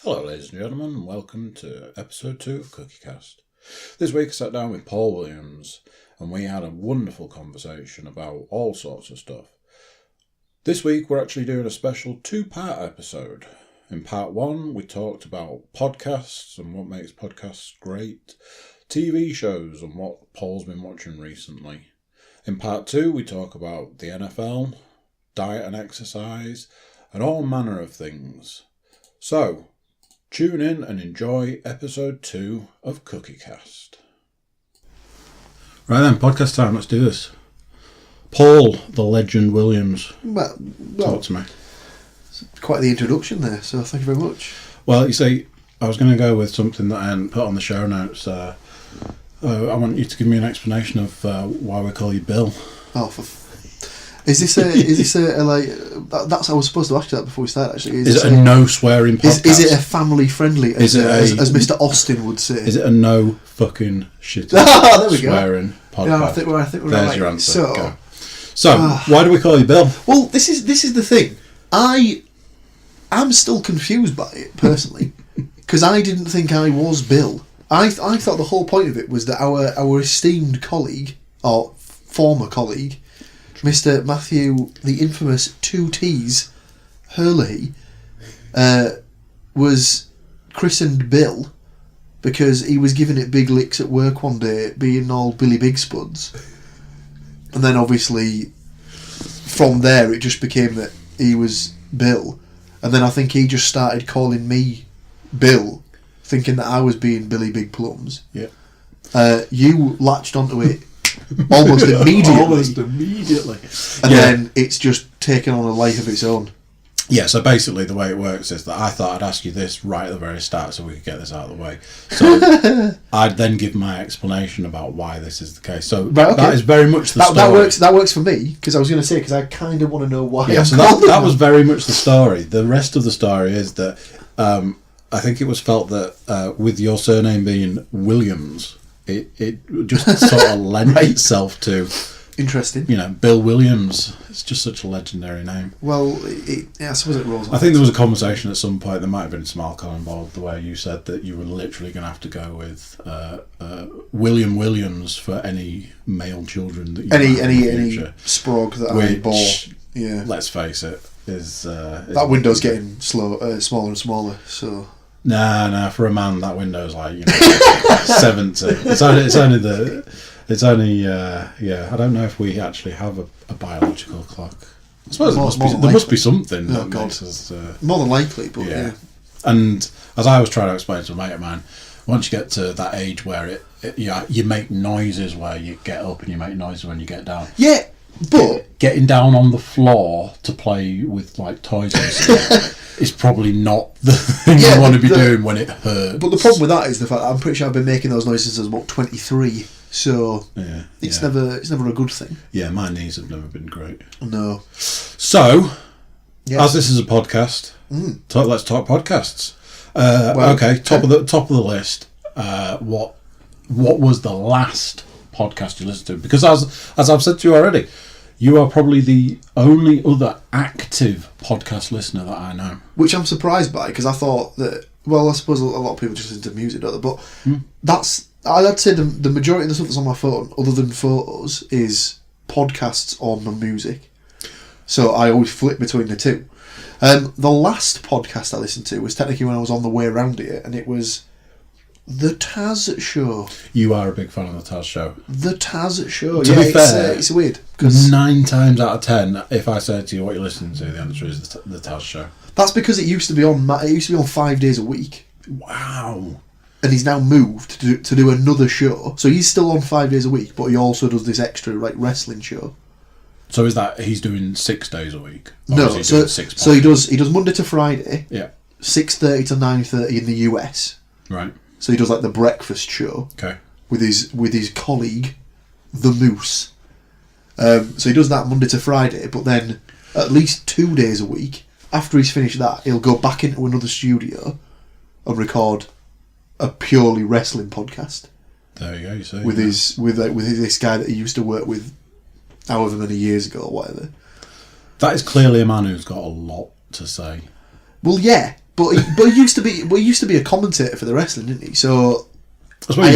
Hello ladies and gentlemen, and welcome to episode 2 of Cookiecast. This week I sat down with Paul Williams and we had a wonderful conversation about all sorts of stuff. This week we're actually doing a special 2-part episode. In part 1 we talked about podcasts and what makes podcasts great, TV shows and what Paul's been watching recently. In part 2 we talk about the NFL, diet and exercise, and all manner of things. So, tune in and enjoy episode 2 of Cookiecast. Right then, podcast time, let's do this. Paul, the legend Williams. Well, talk to me. Quite the introduction there, so thank you very much. Well, you see, I was going to go with something that I hadn't put on the show notes. I want you to give me an explanation of why we call you Bill. Oh, is this a like? That's I was supposed to ask you that before we start. Actually, is it a no swearing podcast? Is it a family friendly? As Mr. Austin would say. Is it a no fucking shit swearing podcast? Yeah, I think we're There's right. your answer. So why do we call you Bill? Well, this is the thing. I'm still confused by it personally because I didn't think I was Bill. I thought the whole point of it was that our esteemed colleague or former colleague, Mr. Matthew, the infamous 2 T's, Hurley, was christened Bill because he was giving it big licks at work one day, being all Billy Big Spuds. And then obviously, from there, it just became that he was Bill. And then I think he just started calling me Bill, thinking that I was being Billy Big Plums. Yeah. You latched onto it almost immediately. And then it's just taken on a life of its own. Yeah, so basically the way it works is that I thought I'd ask you this right at the very start so we could get this out of the way. So I'd then give my explanation about why this is the case. So that is very much the story. That works for me, because I was going to say, because I kind of want to know why. Yeah, so that was very much the story. The rest of the story is that I think it was felt that with your surname being Williams, it just sort of lent itself to... Interesting. You know, Bill Williams. It's just such a legendary name. Well, I suppose it rolls. I think there was a conversation at some point, there might have been some alcohol involved, where you said that you were literally going to have to go with William Williams for any male children that you any sprog that I bought. Yeah. Let's face it, is that window's getting smaller and smaller. So. Nah. For a man, that window's like 70. It's only I don't know if we actually have a biological clock. I suppose there must be something that makes us... more than likely, but yeah. And as I was trying to explain to a mate of mine, once you get to that age where you make noises where you get up and you make noises when you get down. Yeah, but... Getting down on the floor to play with like toys and stuff is probably not the thing you want to be doing when it hurts. But the problem with that is the fact that I'm pretty sure I've been making those noises since I was about 23. So it's never a good thing. Yeah, my knees have never been great. No. So, as this is a podcast, let's talk podcasts. Top of the list. What was the last podcast you listened to? Because as I've said to you already, you are probably the only other active podcast listener that I know. Which I'm surprised by, because I thought that. Well, I suppose a lot of people just listen to music, don't they? But I'd say the majority of the stuff that's on my phone, other than photos, is podcasts or my music. So I always flip between the two. The last podcast I listened to was technically when I was on the way around here, and it was The Taz Show. You are a big fan of The Taz Show. The Taz Show. To be fair, it's weird. 9 times out of 10, if I say to you what you're listening to, the answer is The Taz Show. That's because it used to be on 5 days a week. Wow. And he's now moved to do another show. So he's still on 5 days a week, but he also does this extra wrestling show. So is that he's doing 6 days a week? No, so he does Monday to Friday. Yeah. 6:30 to 9:30 in the US. Right. So he does like the breakfast show. Okay. With his colleague, the Moose. So he does that Monday to Friday, but then at least 2 days a week, after he's finished that, he'll go back into another studio and record a purely wrestling podcast. There you go. You see with this guy that he used to work with, however many years ago or whatever. That is clearly a man who's got a lot to say. Well, yeah, But he used to be a commentator for the wrestling, didn't he? So that's what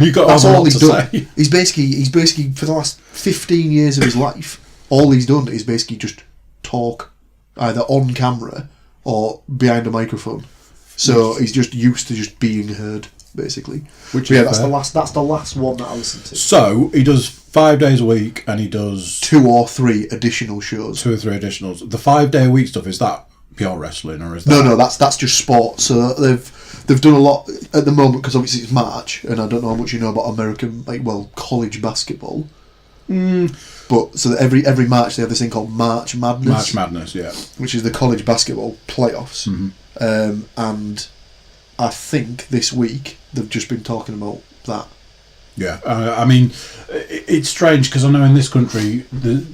you got. That's all he's done. Say. He's basically for the last 15 years of his life, all he's done is basically just talk, either on camera or behind a microphone. So he's just used to just being heard, basically. That's the last one that I listened to. So he does 5 days a week, and he does 2 or 3 additional shows. 2 or 3 additionals. The 5 day a week stuff, is that pure wrestling, or is that... No, that's just sport. So they've done a lot at the moment, because obviously it's March, and I don't know how much you know about American, college basketball. But so every March they have this thing called March Madness. March Madness, yeah. Which is the college basketball playoffs. Mm-hmm. And I think this week they've just been talking about that. Yeah, I mean, it's strange because I know in this country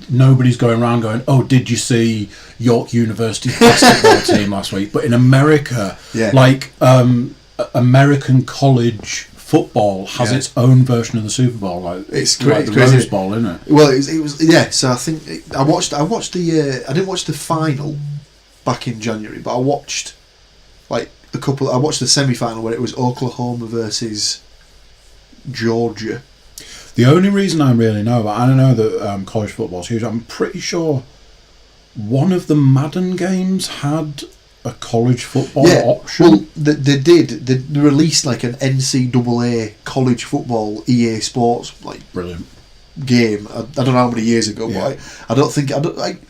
nobody's going around going, "Oh, did you see York University's basketball team last week?" But in America, American college football has its own version of the Super Bowl, it's like the crazy. Rose Bowl, isn't it? Well, it was So I think I watched the I didn't watch the final back in January, but I watched I watched the semi-final where it was Oklahoma versus Georgia. The only reason I really know about, I don't know that college football's huge. I'm pretty sure one of the Madden games had a college football option. Well, they did. They released an NCAA college football EA Sports brilliant game. I don't know how many years ago, but I don't think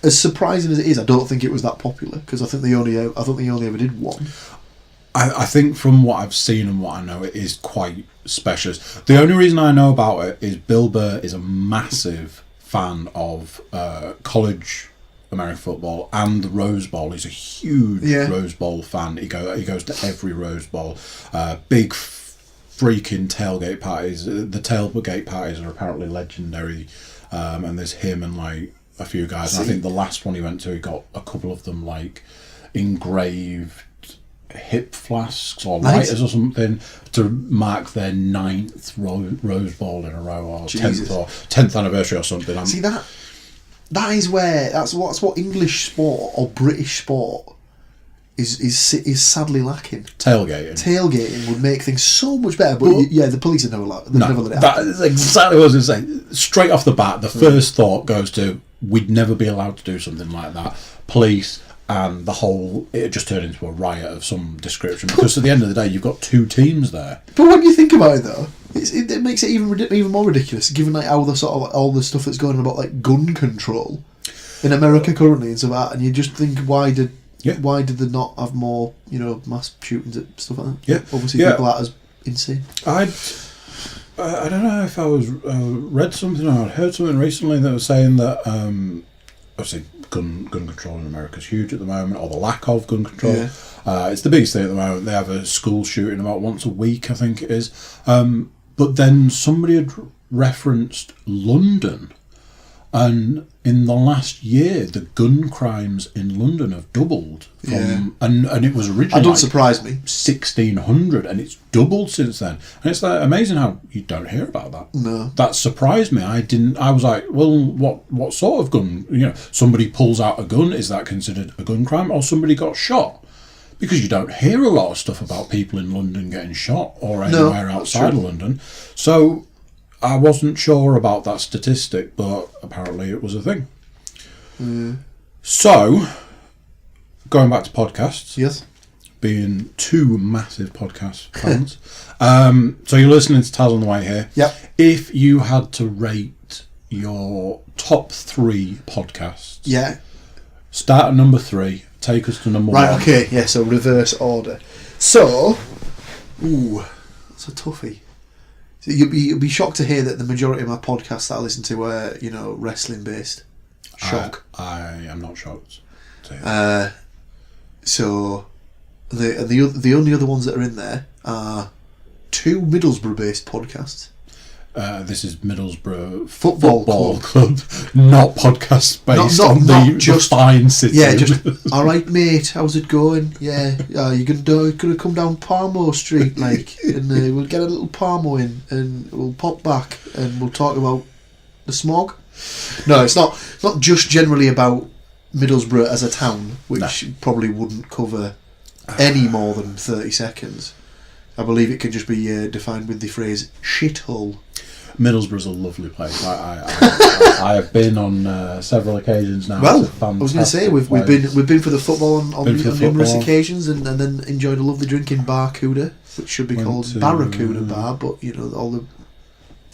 as surprising as it is, I don't think it was that popular, because I think they only ever did one. I think from what I've seen and what I know, it is quite specialist. The only reason I know about it is Bill Burr is a massive fan of college American football and the Rose Bowl. He's a huge Rose Bowl fan. He goes to every Rose Bowl. Big freaking tailgate parties. The tailgate parties are apparently legendary, and there's him and a few guys. And I think the last one he went to, he got a couple of them engraved hip flasks or lighters or something to mark their 9th Rose Bowl in a row, or 10th anniversary or something. See, that's what English sport or British sport is sadly lacking. Tailgating would make things so much better, but the police are never allowed. Never let it happen. That is exactly what I was going to say. Straight off the bat, the first thought goes to, we'd never be allowed to do something like that. Police. And it just turned into a riot of some description, because at the end of the day, you've got 2 teams there. But when you think about it, though, it makes it even more ridiculous, given how the sort of all the stuff that's going on about gun control in America currently and stuff like that. And you just think, why did they not have more mass shootings and stuff like that? Yeah, obviously people are as insane. I don't know if I was read something or I'd heard something recently that was saying that obviously gun control in America is huge at the moment, or the lack of gun control. Yeah. It's the biggest thing at the moment. They have a school shooting about once a week, I think it is. But then somebody had referenced London, and in the last year, the gun crimes in London have doubled. And it was originally that don't surprise me. 1,600, and it's doubled since then. And it's amazing how you don't hear about that. No, that surprised me. I was like, well, what sort of gun? Somebody pulls out a gun. Is that considered a gun crime, or somebody got shot? Because you don't hear a lot of stuff about people in London getting shot or anywhere outside of London. So I wasn't sure about that statistic, but apparently it was a thing. So, going back to podcasts. Yes. Being 2 massive podcast fans. So you're listening to Taz on the way here. Yep. If you had to rate your top 3 podcasts. Yeah. Start at number 3. Take us to number 1. Right, okay. Yeah, so reverse order. So, that's a toughie. So you'll be shocked to hear that the majority of my podcasts that I listen to are, wrestling based. Shock. I am not shocked. So the only other ones that are in there are 2 Middlesbrough based podcasts. This is Middlesbrough Football Club, not podcast based on the fine city. Yeah, just alright mate, how's it going? Yeah, you're gonna come down Parmo Street and we'll get a little Parmo in and we'll pop back and we'll talk about the smog. No, it's not just generally about Middlesbrough as a town, which probably wouldn't cover any more than 30 seconds, I believe it can just be defined with the phrase shithole. Middlesbrough's a lovely place. I have been on several occasions now. Well, I was going to say we've been for the football on numerous occasions, and then enjoyed a lovely drink in Barracuda, which should be called Barracuda Bar, but all the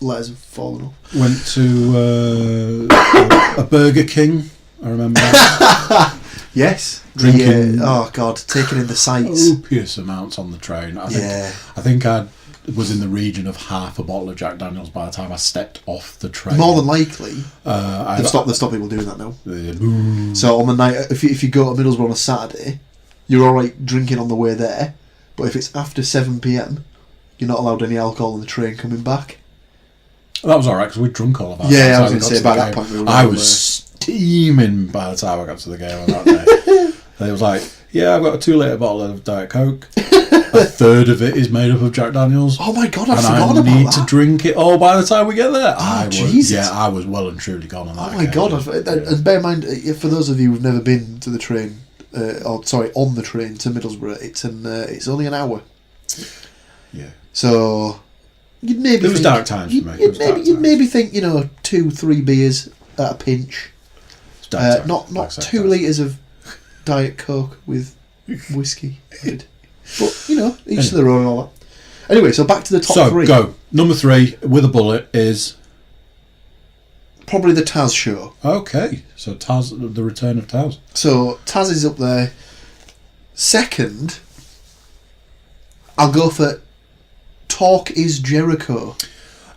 letters have fallen off. Went to a Burger King. I remember. Yes, drinking. Taking in the sights. Copious amounts on the train. I think I was in the region of half a bottle of Jack Daniels by the time I stepped off the train. More than likely, they've stopped people doing that now. So on the night, if you go to Middlesbrough on a Saturday, you're all right drinking on the way there, but if it's after 7 p.m, you're not allowed any alcohol on the train coming back. That was all right because we drunk all of our. Yeah, I was going to say by that point I was steaming by the time I got to the game on that day. And it was like, I've got a 2-litre bottle of Diet Coke. A third of it is made up of Jack Daniels. Oh my God, I forgot about that. And I need to drink it all by the time we get there. Jesus. I was well and truly gone on that. Oh my God. And bear in mind, for those of you who've never been to the train, on the train to Middlesbrough, it's only an hour. Yeah. So you'd maybe it was dark times for me. You'd maybe think 2-3 beers at a pinch. Not 2 litres of Diet Coke with whiskey added. But each to their own and all that. Anyway, so back to the top 3. So go number 3 with a bullet is probably the Taz show. Okay, so Taz, the return of Taz. So Taz is up there. Second, I'll go for Talk Is Jericho.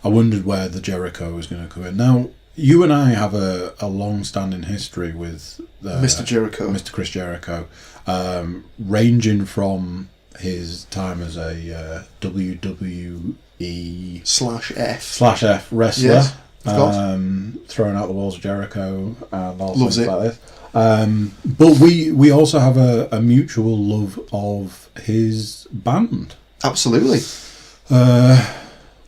I wondered where the Jericho was going to come in. Now, you and I have a long-standing history with Mr. Jericho, Mr. Chris Jericho, ranging from his time as a WWE /F wrestler, yes, throwing out the walls of Jericho and all loves things it. like this. But we also have a mutual love of his band. Absolutely.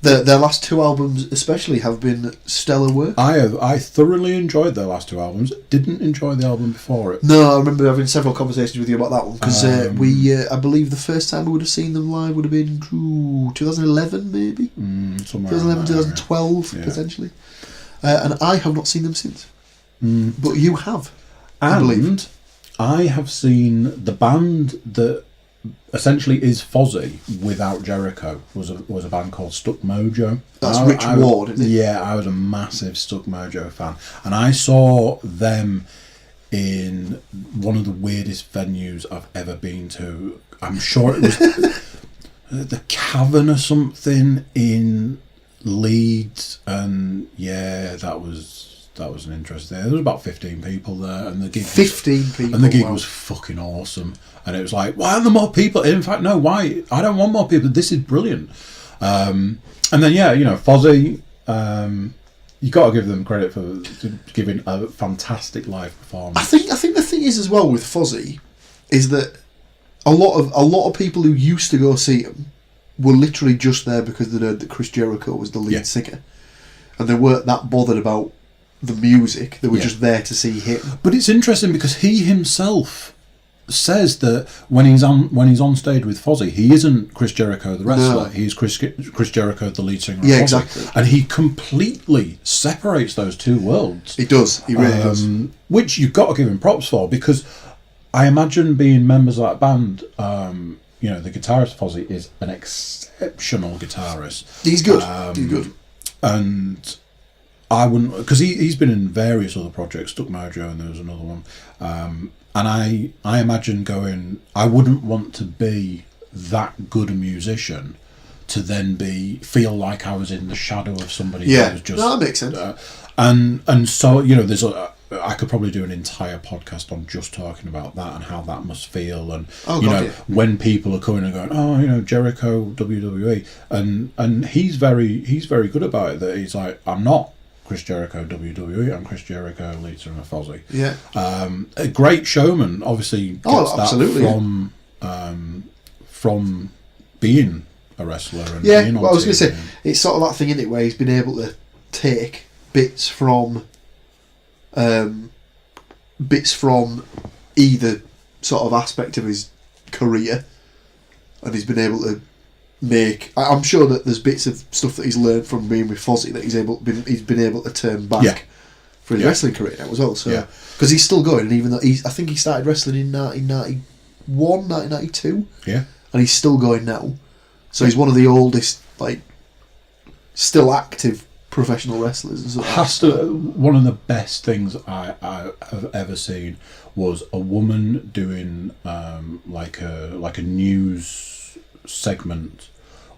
Their last 2 albums especially have been stellar work. I thoroughly enjoyed their last 2 albums. Didn't enjoy the album before it. No, I remember having several conversations with you about that one because I believe the first time we would have seen them live would have been 2011 maybe, somewhere 2011, 2012 potentially, and I have not seen them since. But you have, I believe. I have seen the band that essentially is Fozzy without Jericho was a band called Stuck Mojo. That's Rich Ward, isn't it? Yeah, I was a massive Stuck Mojo fan, and I saw them in one of the weirdest venues I've ever been to. I'm sure it was the Cavern or something in Leeds, and that was an interesting thing. There was about 15 people there, and the gig 15 people, and the gig was fucking awesome. And it was like, why aren't there more people? In fact, no, why? I don't want more people. This is brilliant. And then Fozzy, you got to give them credit for giving a fantastic live performance. I think the thing is as well with Fozzy is that a lot of people who used to go see him were literally just there because they heard that Chris Jericho was the lead singer, and they weren't that bothered about the music. They were just there to see him. But it's interesting because he himself says that when he's on stage with Fozzy, he isn't Chris Jericho the wrestler. No. He's Chris Jericho the lead singer. Yeah, exactly. And he completely separates those two worlds. He does. He really does. Which you've got to give him props for, because I imagine being members of that band. The guitarist Fozzy is an exceptional guitarist. He's good. He's good. And I wouldn't, because he's been in various other projects, Stuck Mojo, and there was another one. And I imagine going, I wouldn't want to be that good a musician to then feel like I was in the shadow of somebody who was just... Yeah, that makes sense. And so, there's I could probably do an entire podcast on just talking about that and how that must feel, and when people are coming and going, Jericho, WWE, and he's very good about it, that he's like, I'm not Chris Jericho WWE, I'm Chris Jericho, lead singer of Fozzy. Yeah. A great showman, obviously gets that from being a wrestler and being on I was going to TV. say, it's sort of that thing, isn't it, where he's been able to take bits from either sort of aspect of his career, and he's been able to make. I'm sure that there's bits of stuff that he's learned from being with Fozzy that he's been able to turn back for his wrestling career now as well. So because he's still going, and even though I think he started wrestling in 1991, 1992, and he's still going now. So he's one of the oldest, like, still active professional wrestlers. One of the best things I have ever seen was a woman doing like a news segment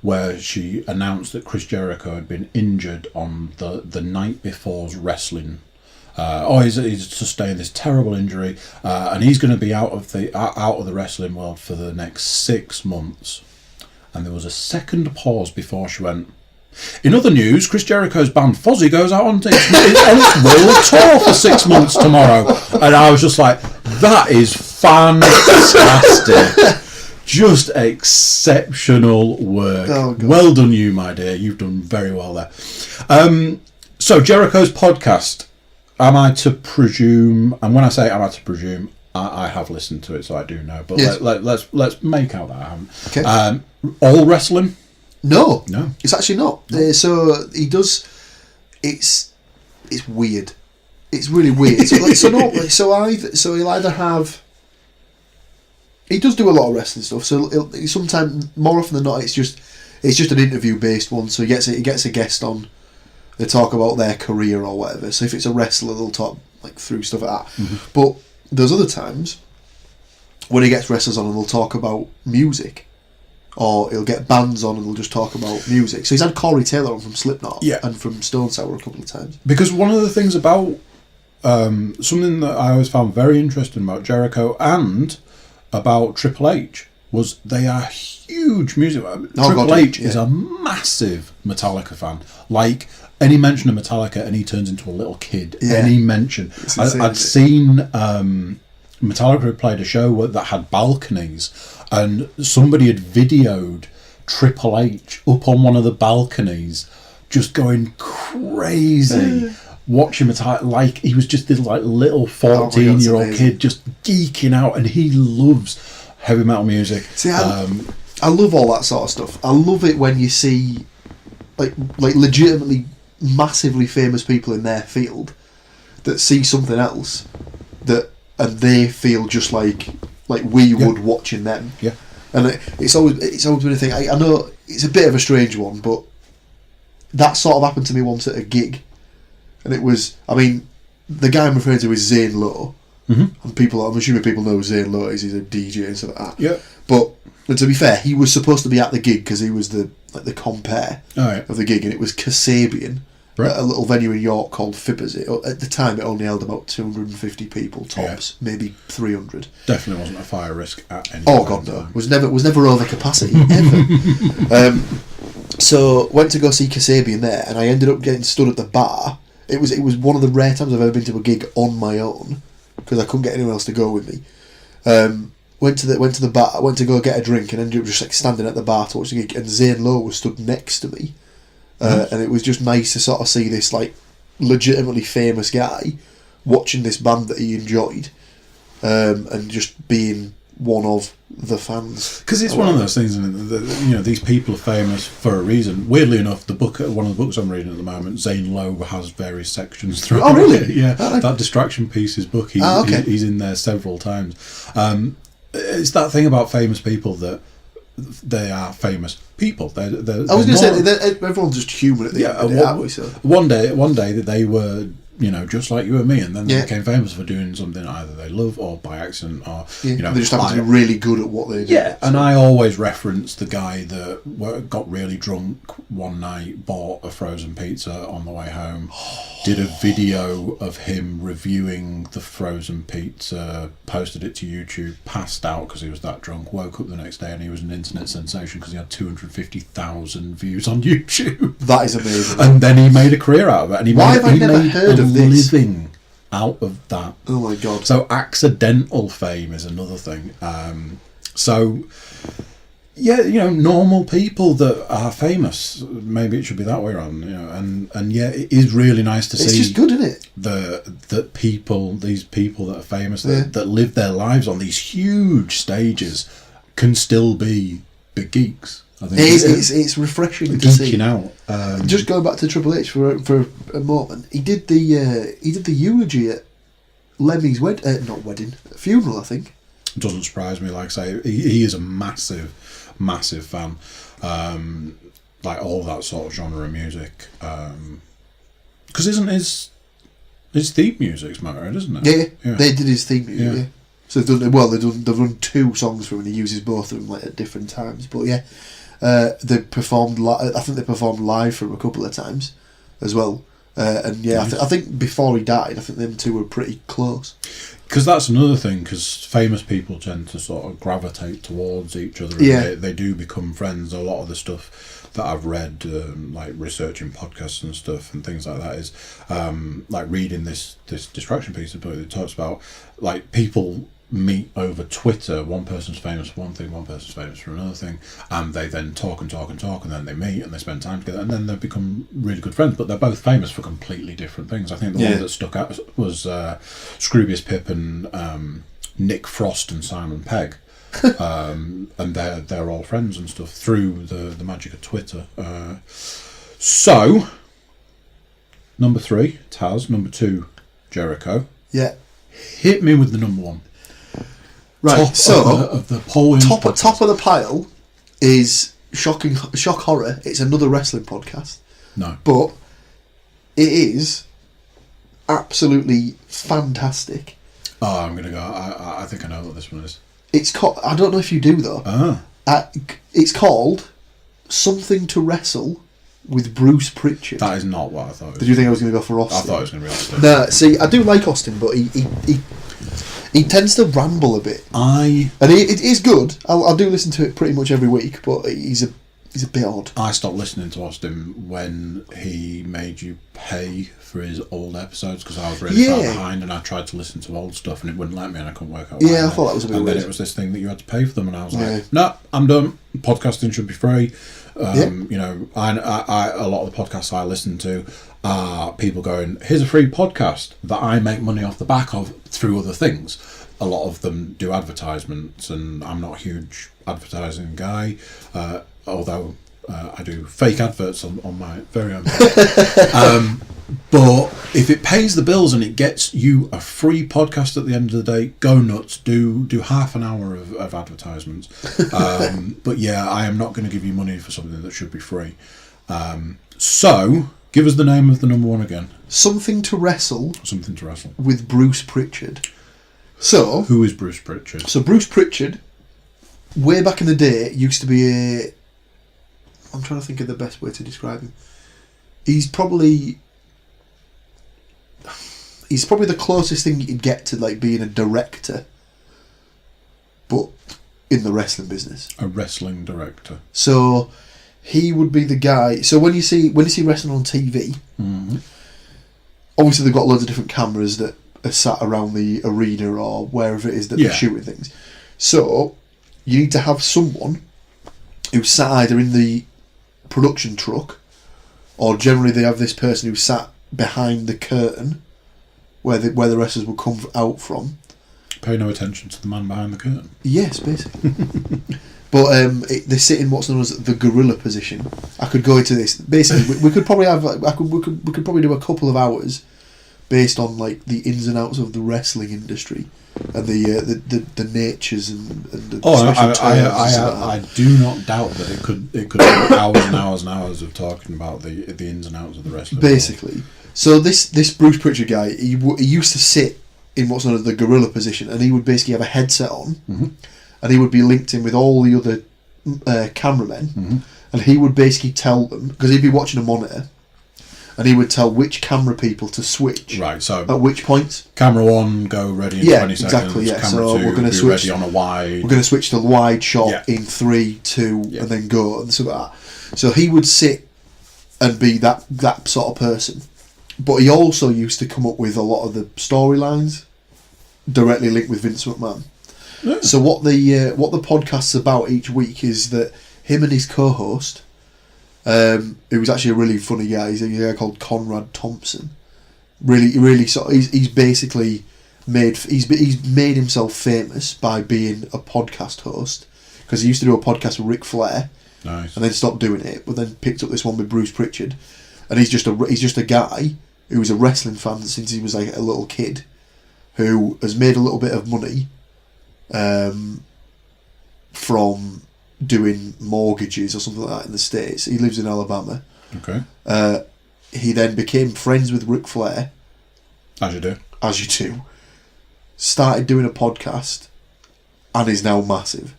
where she announced that Chris Jericho had been injured on the night before's wrestling. He's sustained this terrible injury, and he's going to be out of the wrestling world for the next 6 months. And there was a second pause before she went, in other news, Chris Jericho's band Fozzy goes out on its world tour for 6 months tomorrow. And I was just like, that is fantastic. Just exceptional work. Oh, well done you, my dear. You've done very well there. So Jericho's podcast, am I to presume, and when I say am I to presume, I have listened to it, so I do know. But yes. let's make out that I haven't. Okay. All wrestling? No, it's actually not. No. So he does. It's weird. It's really weird. So he'll either have. He does do a lot of wrestling stuff. So sometimes, more often than not, it's just an interview based one. So he gets a guest on. They talk about their career or whatever. So if it's a wrestler, they'll talk like through stuff like that. Mm-hmm. But there's other times when he gets wrestlers on and they'll talk about music. Or he'll get bands on and they'll just talk about music. So he's had Corey Taylor on from Slipknot and from Stone Sour a couple of times. Because one of the things about something that I always found very interesting about Jericho and about Triple H was they are huge music. Triple H is a massive Metallica fan. Like any mention of Metallica and he turns into a little kid. Yeah. Any mention. I'd seen Metallica had played a show that had balconies. And somebody had videoed Triple H up on one of the balconies, just going crazy, watching it like he was just this like little 14-year-old kid, just geeking out, and he loves heavy metal music. See, I love all that sort of stuff. I love it when you see like legitimately massively famous people in their field that see something else and they feel just like we would watching them. Yeah. And it's always been a thing. I know it's a bit of a strange one, but that sort of happened to me once at a gig. And it was, I mean, the guy I'm referring to is Zane Lowe. Mm-hmm. And I'm assuming people know who Zane Lowe is. He's a DJ and stuff like that. Yeah. But to be fair, he was supposed to be at the gig because he was the compere of the gig, and it was Kasabian. Right. At a little venue in York called Fibbers. At the time, it only held about 250 people tops, maybe 300. Definitely wasn't a fire risk at any point. Oh God, no! Was never over capacity ever. So went to go see Kasabian there, and I ended up getting stood at the bar. It was one of the rare times I've ever been to a gig on my own because I couldn't get anyone else to go with me. Went to the bar. Went to go get a drink, and ended up just like standing at the bar to watch the gig. And Zane Lowe was stood next to me. And it was just nice to sort of see this like legitimately famous guy watching this band that he enjoyed, and just being one of the fans. Because it's one of those things, that these people are famous for a reason. Weirdly enough, one of the books I'm reading at the moment, Zane Lowe has various sections through. Oh, really? Yeah, that Distraction Pieces book. He's in there several times. It's that thing about famous people that. They are famous people. I was going to say everyone's just human at the end of the day, aren't we? So. One day they were just like you and me, and then they became famous for doing something either they love or by accident or they just happen to be really good at what they do. Yeah, and I always reference the guy that got really drunk one night, bought a frozen pizza on the way home, did a video of him reviewing the frozen pizza, posted it to YouTube, passed out because he was that drunk, woke up the next day and he was an internet sensation because he had 250,000 views on YouTube. That is amazing. And then he made a career out of it. And he Why have I never heard of this? Living out of that. Oh my God. So accidental fame is another thing. Normal people that are famous, maybe it should be that way around, and it is really nice to see. It's just good, isn't it? These people that are famous, that live their lives on these huge stages, can still be big geeks. I think it's refreshing to see. Geeking out. Just going back to Triple H for a moment, he did the eulogy at Lemmy's funeral, I think. Doesn't surprise me. Like I say, he is a massive fan. Like all that sort of genre of music. Because isn't his theme music's married, isn't it? Yeah, they did his theme music. Yeah. So they've done 2 songs for him, and he uses both of them like at different times. But yeah, they performed. I think they performed live for him a couple of times, as well. And yeah, I think before he died, I think them 2 were pretty close. Because that's another thing. Because famous people tend to sort of gravitate towards each other. And they do become friends. A lot of the stuff that I've read, like researching podcasts and stuff and things like that, is like reading this distraction piece of book that talks about like people meet over Twitter. One person's famous for one thing, one person's famous for another thing, and they then talk, and then they meet and they spend time together, and then they become really good friends. But they're both famous for completely different things. I think the one that stuck out was Scroobius Pip and Nick Frost and Simon Pegg. And they're all friends and stuff through the magic of Twitter. So number 3, Taz. Number 2, Jericho. Yeah. Hit me with the number 1. Right. Of the Paul Williams top of the pile is Shock Horror. It's another wrestling podcast. No. But it is absolutely fantastic. Oh, I'm gonna go. I think I know what this one is. It's called. I don't know if you do though. It's called Something to Wrestle with Bruce Pritchard. That is not what I thought. Did you think I was going to go for Austin? I thought it was going to be Austin. No, see, I do like Austin, but he tends to ramble a bit. And it is good. I do listen to it pretty much every week, but he's a bit odd. I stopped listening to Austin when he made you pay for his old episodes because I was really far behind, and I tried to listen to old stuff and it wouldn't let me, and I couldn't work out. Yeah, I thought that was a bit weird. And then it was this thing that you had to pay for them, and I was like, no, I'm done. Podcasting should be free. You know, I a lot of the podcasts I listen to are people going, here's a free podcast that I make money off the back of through other things. A lot of them do advertisements, and I'm not a huge advertising guy, although I do fake adverts on my very own. But if it pays the bills and it gets you a free podcast at the end of the day, go nuts. Do half an hour of advertisements. But yeah, I am not going to give you money for something that should be free. So give us the name of the number 1 again. Something to Wrestle with Bruce Pritchard. So who is Bruce Pritchard? So Bruce Pritchard, way back in the day, used to be I'm trying to think of the best way to describe him. He's probably the closest thing you could get to like being a director, but in the wrestling business. A wrestling director. So he would be the guy. So when you see wrestling on TV, obviously they've got loads of different cameras that are sat around the arena or wherever it is that they're shooting things. So you need to have someone who sat either in the production truck, or generally they have this person who sat behind the curtain where the wrestlers will come out from. Pay no attention to the man behind the curtain. Yes, basically. But they sit in what's known as the gorilla position. I could go into this. Basically, we could probably have. We could probably do a couple of hours based on like the ins and outs of the wrestling industry and the natures and the special terms. I do not doubt that it could be hours and hours and hours of talking about the ins and outs of the wrestling. Basically, world. So this Bruce Pritchard guy, he used to sit in what's known as the gorilla position, and he would basically have a headset on, and he would be linked in with all the other cameramen, and he would basically tell them, because he'd be watching a monitor, and he would tell which camera people to switch. Right, so at which point. Camera 1, go ready in 20 seconds. Exactly, yeah. Camera so 2, we're going to switch. Ready on a wide. We're going to switch to wide shot in 3, 2, and then go and stuff like that. So he would sit and be that sort of person. But he also used to come up with a lot of the storylines directly linked with Vince McMahon. Yeah. So what the podcast's about each week is that him and his co-host, who was actually a really funny guy, he's a guy called Conrad Thompson. Really he's basically made himself famous by being a podcast host, because he used to do a podcast with Ric Flair, Nice. and then stopped doing it, but then picked up this one with Bruce Pritchard, and he's just a guy who was a wrestling fan since he was like a little kid, who has made a little bit of money, from doing mortgages or something like that in the States. He lives in Alabama. Okay. He then became friends with Ric Flair. As you do. As you do. Started doing a podcast, and is now massive.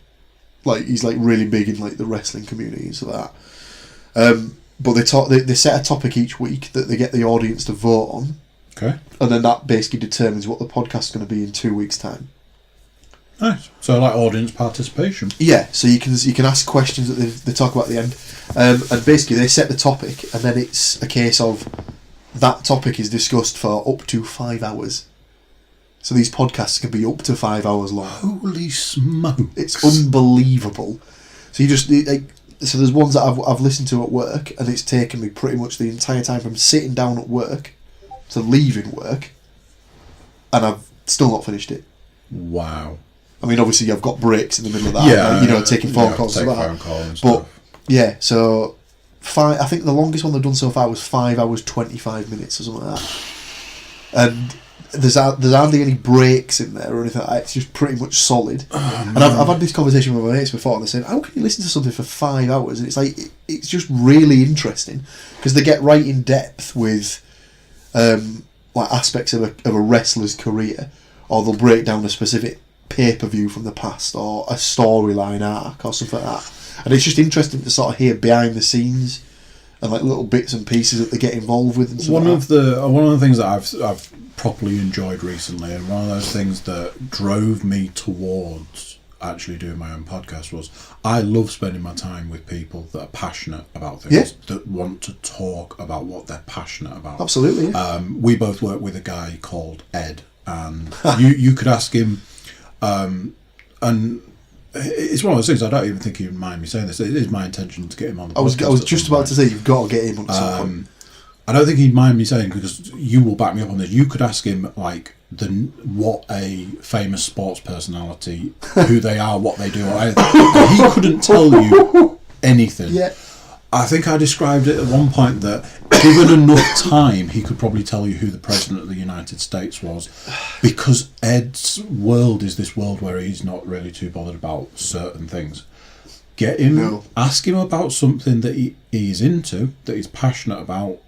Like, he's like really big in like the wrestling community and stuff like that. But they set a topic each week that they get the audience to vote on. Okay. And then that basically determines what the podcast is going to be in 2 weeks' time. Nice. So like audience participation. Yeah, so you can ask questions that they talk about at the end, and basically they set the topic, and then it's a case of that topic is discussed for up to 5 hours. So these podcasts can be up to 5 hours long. Holy smokes! It's unbelievable. So so there's ones that I've listened to at work, and it's taken me pretty much the entire time from sitting down at work to leaving work, and I've still not finished it. Wow. I mean, obviously, I've got breaks in the middle of that. Yeah, taking phone calls and phone that. call and But stuff. yeah, so I think the longest one they've done so far was 5 hours 25 minutes or something like that. And there's hardly any breaks in there or anything like that. It's just pretty much solid. And I've had this conversation with my mates before, and they said, "How can you listen to something for 5 hours?" And it's like it's just really interesting because they get right in depth with like aspects of a wrestler's career, or they'll break down a specific pay-per-view from the past or a storyline arc or something like that, and it's just interesting to sort of hear behind the scenes and like little bits and pieces that they get involved with and stuff. One of the things that I've properly enjoyed recently, and one of those things that drove me towards actually doing my own podcast, was I love spending my time with people that are passionate about things, that want to talk about what they're passionate about. Absolutely. Yeah. We both work with a guy called Ed, and you could ask him. And it's one of those things, I don't even think he would mind me saying this. It is my intention to get him on the podcast. I was just about to say, you've got to get him on some point. I don't think he'd mind me saying, because you will back me up on this, you could ask him like what a famous sports personality, who they are, what they do, or anything. He couldn't tell you anything. Yeah. I think I described it at one point that given enough time, he could probably tell you who the President of the United States was, because Ed's world is this world where he's not really too bothered about certain things. Get him, ask him about something that he's into, that he's passionate about,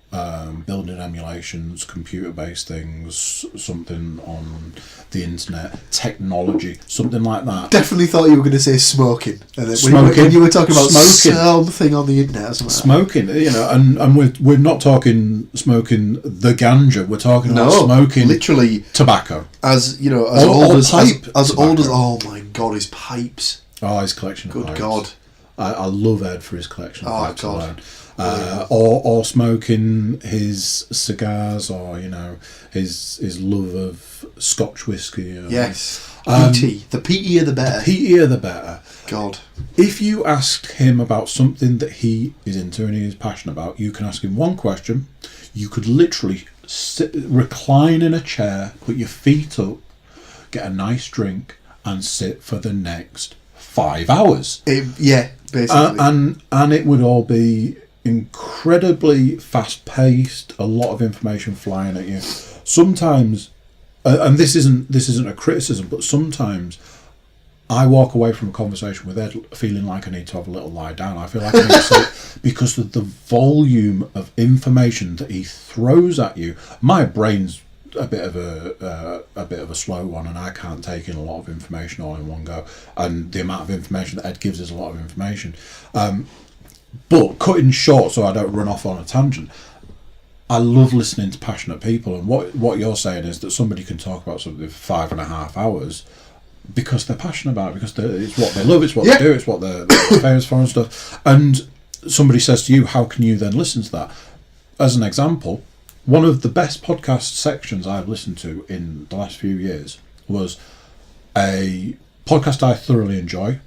building emulations, computer-based things, something on the internet, technology, something like that. Definitely thought you were going to say smoking. And then Smoking. when you were talking about Smoking. something on the internet or something Smoking, and we're not talking smoking the ganja, we're talking about smoking literally tobacco. As you know, as old as oh my god, his pipes. Oh, his collection of Good pipes. God. I love Ed for his collection of pipes God. alone. Or smoking his cigars, or his love of Scotch whiskey. Yes, peaty. The peatier the better. The peatier the better. God. If you asked him about something that he is into and he is passionate about, you can ask him one question. You could literally recline in a chair, put your feet up, get a nice drink, and sit for the next 5 hours. Basically. And it would all be incredibly fast-paced, a lot of information flying at you. Sometimes, and this isn't a criticism, but sometimes I walk away from a conversation with Ed feeling like I need to have a little lie down. I feel like I need to sit, because of the volume of information that he throws at you. My brain's a bit of a slow one, and I can't take in a lot of information all in one go. And the amount of information that Ed gives is a lot of information. But cutting short so I don't run off on a tangent, I love listening to passionate people, and what you're saying is that somebody can talk about something for 5.5 hours because they're passionate about it, because it's what they love, it's what they do, it's what they're famous for and stuff. And somebody says to you, how can you then listen to that? As an example, one of the best podcast sections I've listened to in the last few years was a podcast I thoroughly enjoy,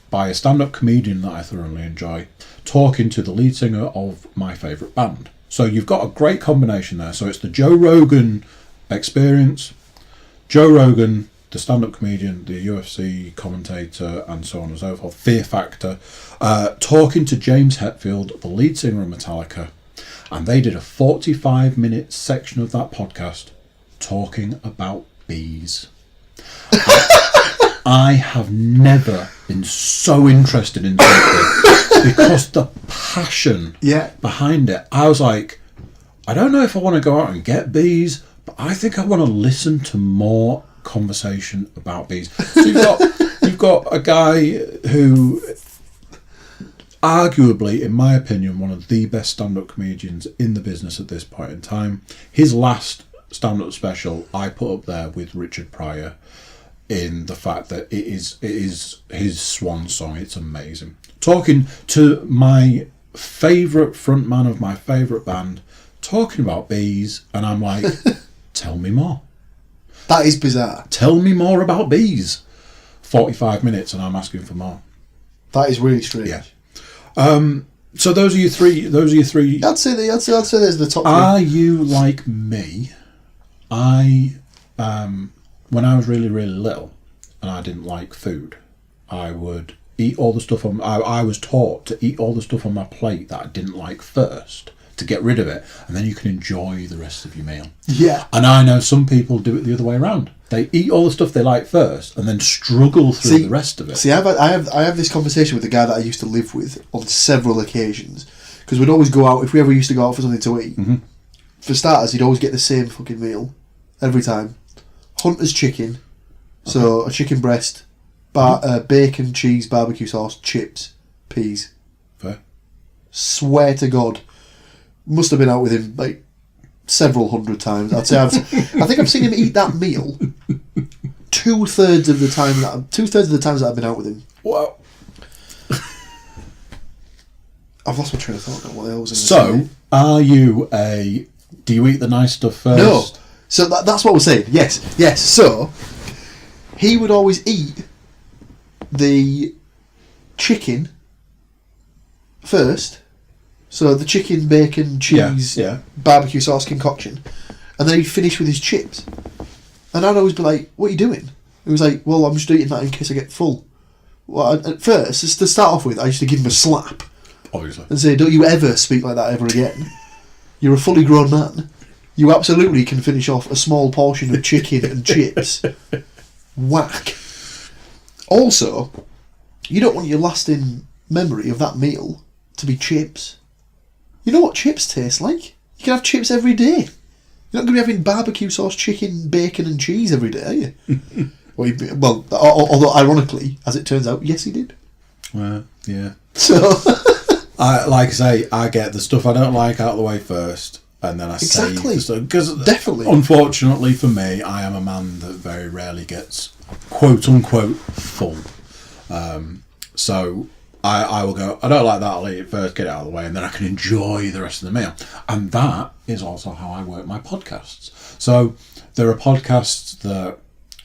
by a stand-up comedian that I thoroughly enjoy, talking to the lead singer of my favourite band. So you've got a great combination there. So it's the Joe Rogan experience, Joe Rogan the stand-up comedian, the UFC commentator, and so on and so forth, Fear Factor, talking to James Hetfield, the lead singer of Metallica, and they did a 45-minute section of that podcast talking about bees. I have never been so interested in something because the passion behind it. I was like, I don't know if I want to go out and get bees, but I think I want to listen to more conversation about bees. So you've got a guy who, arguably, in my opinion, one of the best stand-up comedians in the business at this point in time. His last stand-up special I put up there with Richard Pryor, in the fact that it is his swan song. It's amazing. Talking to my favourite frontman of my favourite band, talking about bees, and I'm like, tell me more. That is bizarre. Tell me more about bees. 45 minutes and I'm asking for more. That is really strange. Yeah. So those are your three. I'd say there's the top three. Are you like me? When I was really, really little and I didn't like food, I would eat all the stuff on... I was taught to eat all the stuff on my plate that I didn't like first, to get rid of it, and then you can enjoy the rest of your meal. Yeah. And I know some people do it the other way around. They eat all the stuff they like first and then struggle through the rest of it. See, I have this conversation with the guy that I used to live with on several occasions, because we'd always go out, if we ever used to go out for something to eat, for starters, he'd always get the same fucking meal every time. Hunter's chicken, so a chicken breast, bacon, cheese, barbecue sauce, chips, peas. Fair. Swear to God, must have been out with him like several hundred times. I'd say I think I've seen him eat that meal two-thirds of the times that I've been out with him. Wow. I've lost my train of thought. What else? So, do you eat the nice stuff first? No. So that's what we're saying. Yes. So he would always eat the chicken first. So the chicken, bacon, cheese, barbecue sauce concoction, and then he'd finish with his chips. And I'd always be like, "What are you doing?" He was like, "Well, I'm just eating that in case I get full." Well, at first, just to start off with, I used to give him a slap, obviously, and say, "Don't you ever speak like that ever again. You're a fully grown man. You absolutely can finish off a small portion of chicken and chips." Whack. Also, you don't want your lasting memory of that meal to be chips. You know what chips taste like? You can have chips every day. You're not going to be having barbecue sauce, chicken, bacon and cheese every day, are you? Well, although ironically, as it turns out, yes he did. Well, yeah. So... like I say, I get the stuff I don't like out of the way first, and then I save the stuff. Because definitely, unfortunately for me, I am a man that very rarely gets quote unquote full. So I will go, I don't like that, I'll eat it first, get it out of the way, and then I can enjoy the rest of the meal. And that is also how I work my podcasts. So there are podcasts that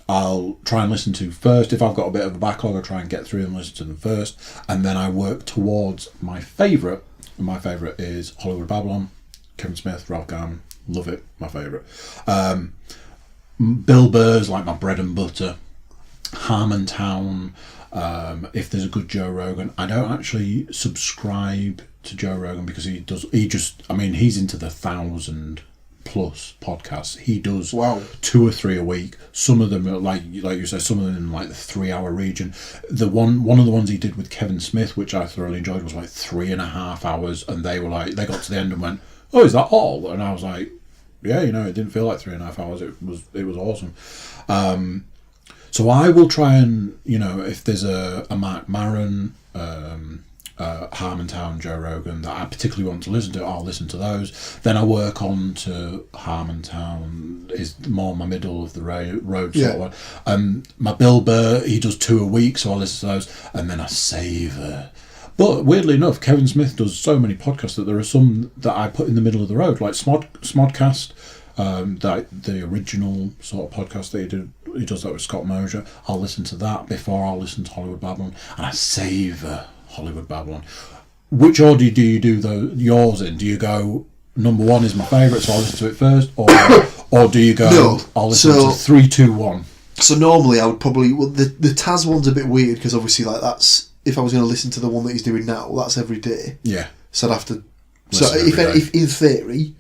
I'll try and listen to first. If I've got a bit of a backlog, I'll try and get through and listen to them first, and then I work towards my favourite. And my favourite is Hollywood Babylon, Kevin Smith, Ralph Garman, love it, my favourite. Bill Burr's like my bread and butter. Harmontown, if there's a good Joe Rogan. I don't actually subscribe to Joe Rogan because he's into the 1,000+ podcasts. He does 2 or 3 a week. Some of them are like you say, some of them in like the 3-hour region. One of the ones he did with Kevin Smith, which I thoroughly enjoyed, was like 3.5 hours, and they got to the end and went, "Oh, is that all?" And I was like, "Yeah, it didn't feel like 3.5 hours. It was awesome." So I will try and, if there's a Mark Maron, Harmontown, Joe Rogan that I particularly want to listen to, I'll listen to those. Then I work on to Harmontown, is more my middle of the road sort of one. My Bill Burr, he does 2 a week, so I'll listen to those, and then I savour. But weirdly enough, Kevin Smith does so many podcasts that there are some that I put in the middle of the road, like Smodcast, the original sort of podcast that he does that with Scott Mosier. I'll listen to that before I'll listen to Hollywood Babylon, and I savour Hollywood Babylon. Which order do you do yours in? Do you go, number 1 is my favourite, so I'll listen to it first, or do you go, I'll listen to 3, 2, 1? So normally I would probably the Taz one's a bit weird because obviously like that's if I was going to listen to the one that he's doing now, that's every day. Yeah. So I'd have to. Listen So if in theory,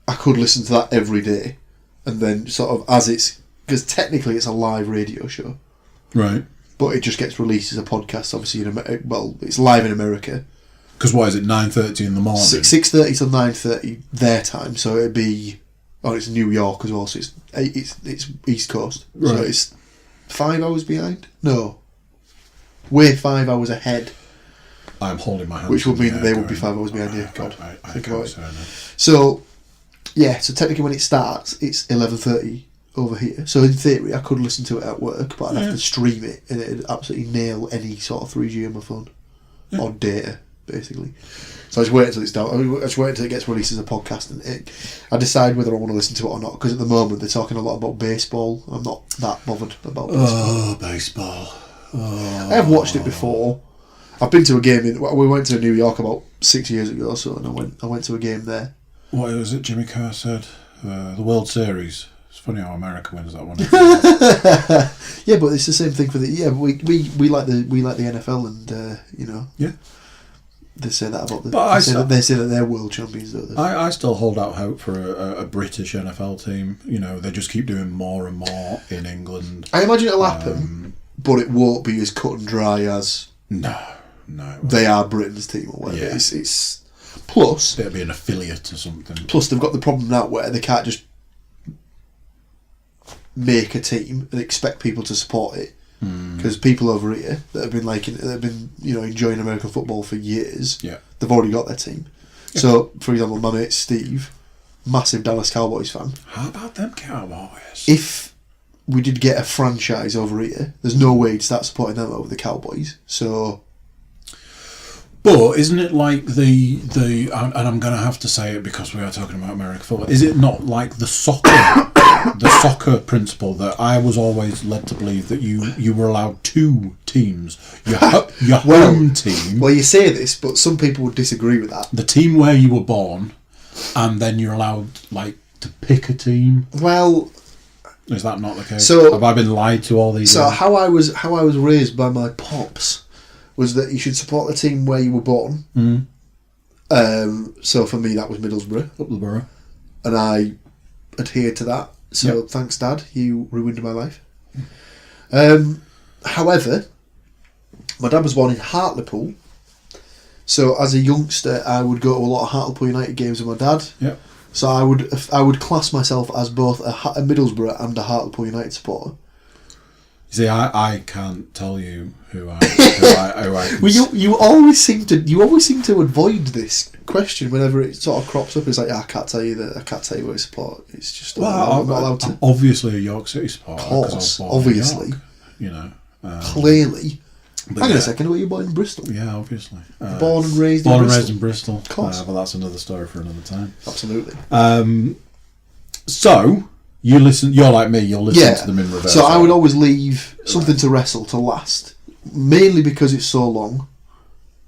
I could listen to that every day, and then sort of as it's because technically it's a live radio show, right? But it just gets released as a podcast. Obviously, it's live in America. Because what is it? 9:30 in the morning. 6:30 till 9:30 their time. So it'd be. Oh, it's New York as well. So it's East Coast. Right. So it's 5 hours behind. No, we're 5 hours ahead. I'm holding my hand. Which would mean that they would be 5 hours behind you. God, I can't say no. So yeah. So technically, when it starts, it's 11:30 over here. So in theory, I could listen to it at work, but I'd have to stream it, and it'd absolutely nail any sort of 3G on my phone or data, basically. So I just wait until it's down. I just wait until it gets released as a podcast, and I decide whether I want to listen to it or not. Because at the moment they're talking a lot about baseball. I'm not that bothered about baseball. Oh, baseball! Oh. I have watched it before. I've been to a game we went to New York about 6 years ago or so, and I went to a game there. What was it Jimmy Carr said? The World Series. It's funny how America wins that one. Yeah, but it's the same thing for the we like the NFL, and you know. Yeah. They say that about they say that they're world champions though. I still hold out hope for a British NFL team. You know, they just keep doing more and more in England. I imagine it'll happen, but it won't be as cut and dry as no. They are Britain's team or whatever. Yeah. It's plus it'll be an affiliate or something. Plus, they've got the problem now where they can't just make a team and expect people to support it. Because people over here that have been enjoying American football for years, they've already got their team. Yeah. So, for example, my mate Steve, massive Dallas Cowboys fan. How about them Cowboys? If we did get a franchise over here, there's no way to start supporting them over the Cowboys. So, but isn't it like the and I'm going to have to say it because we are talking about American football. Is it not like the soccer principle that I was always led to believe that you were allowed two teams, your home team. Well, you say this, but some people would disagree with that. The team where you were born, and then you're allowed to pick a team. Well, is that not the case? So have I been lied to all these? So years? how I was raised by my pops was that you should support the team where you were born. So for me, that was Middlesbrough. And I adhered to that. So thanks, Dad. You ruined my life. However, my dad was born in Hartlepool. So as a youngster, I would go to a lot of Hartlepool United games with my dad. Yeah. So I would class myself as both a Middlesbrough and a Hartlepool United supporter. See, I can't tell you who I. Well, you always seem to avoid this question whenever it sort of crops up. It's like, I can't tell you what I support. It's just I'm not allowed to. I'm obviously a York City supporter. Of course, obviously. York, clearly. Hang on a second, were you born in Bristol? Yeah, obviously. Born and raised in Bristol. Of course. But that's another story for another time. Absolutely. So. You're like me, you'll listen to them in reverse. So I would always leave something to wrestle to last. Mainly because it's so long,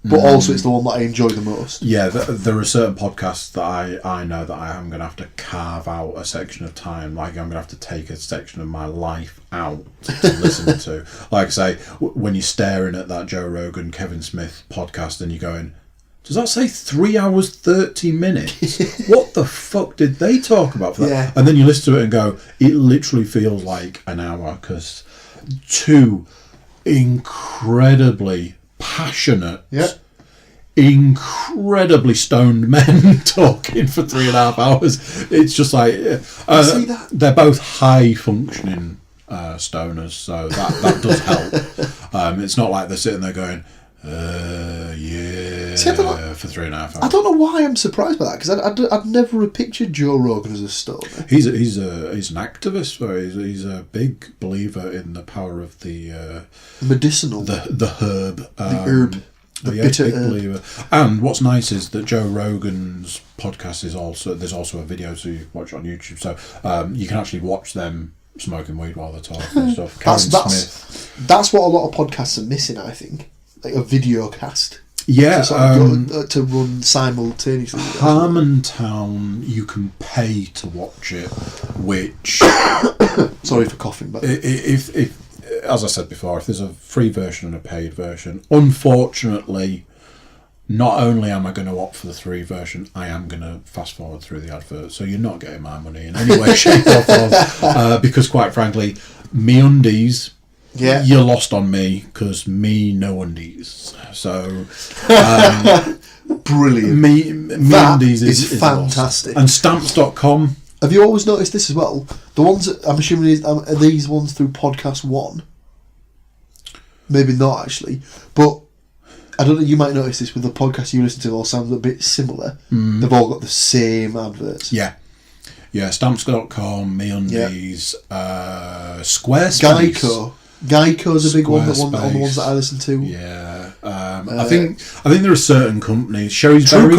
but also it's the one that I enjoy the most. Yeah, there are certain podcasts that I know that I am going to have to carve out a section of time. Like, I'm going to have to take a section of my life out to listen to. Like I say, when you're staring at that Joe Rogan, Kevin Smith podcast and you're going... Does that say 3 hours 30 minutes? What the fuck did they talk about for that? Yeah. And then you listen to it and go, it literally feels like an hour because two incredibly passionate, incredibly stoned men talking for 3.5 hours. It's just like they're both high functioning stoners, so that does help. It's not like they're sitting there going. See, for 3.5 hours. I don't know why I'm surprised by that because I'd never pictured Joe Rogan as a stoner. He's an activist. He's a big believer in the power of the medicinal, the herb, the herb, the bitter herb. Believer. And what's nice is that Joe Rogan's podcast there's also a video to you watch on YouTube, so you can actually watch them smoking weed while they're talking and stuff. That's what a lot of podcasts are missing, I think. Like a video cast. Yeah, to run simultaneously. Harmontown, you can pay to watch it, which sorry for coughing, but if as I said before, if there's a free version and a paid version, unfortunately, not only am I going to opt for the free version, I am going to fast forward through the advert. So you're not getting my money in any way, shape or form, because quite frankly, me undies. Yeah. You're lost on me because me no undies. So brilliant. Me undies is fantastic. Lost. And stamps.com. Have you always noticed this as well? The ones that, I'm assuming are these ones through Podcast One. Maybe not actually, but I don't know. You might notice this with the podcast you listen to. All sounds a bit similar. They've all got the same adverts. Yeah. Stamps.com, me undies, Squarespace. Geico's a big one. On the ones that I listen to. Yeah, I think there are certain companies. Sherry's Berries.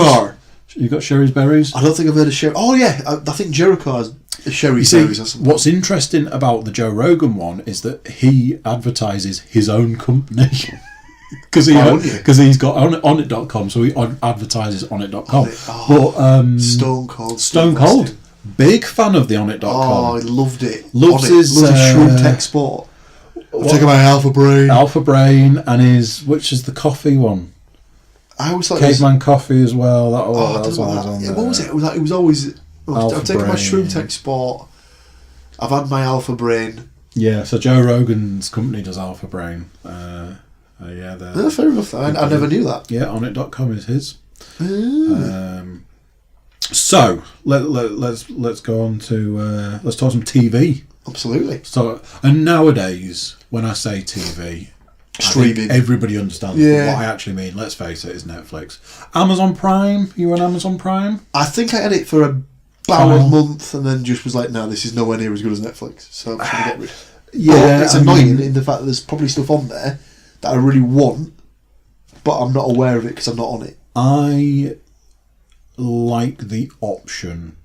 You got Sherry's Berries? I don't think I've heard of Sherry. Oh yeah, I think Jericho has Sherry's Berries or something. What's interesting about the Joe Rogan one is that he advertises his own company. Because he's got onit.com, so he advertises onit.com. Oh, Stone Cold. Big fan of the onit.com. Oh, I loved it. Loves his Shroom Tech Sport. I'm taking my Alpha Brain. And which is the coffee one? I always thought Caveman Coffee as well. That was on there. What was it? It was always I've taken my Shroom Tech Sport. I've had my Alpha Brain. Yeah, so Joe Rogan's company does Alpha Brain. No, fair enough. I never knew that. Yeah, onit.com is his. So let's go on to let's talk some TV. Absolutely. So, and nowadays, when I say TV, streaming, everybody understands what I actually mean. Let's face it, is Netflix. Amazon Prime. You on Amazon Prime? I think I had it for about a month, and then just was like, no, this is nowhere near as good as Netflix. So I'm just gonna get rid. Yeah, it's annoying in the fact that there's probably stuff on there that I really want, but I'm not aware of it because I'm not on it. I like the option,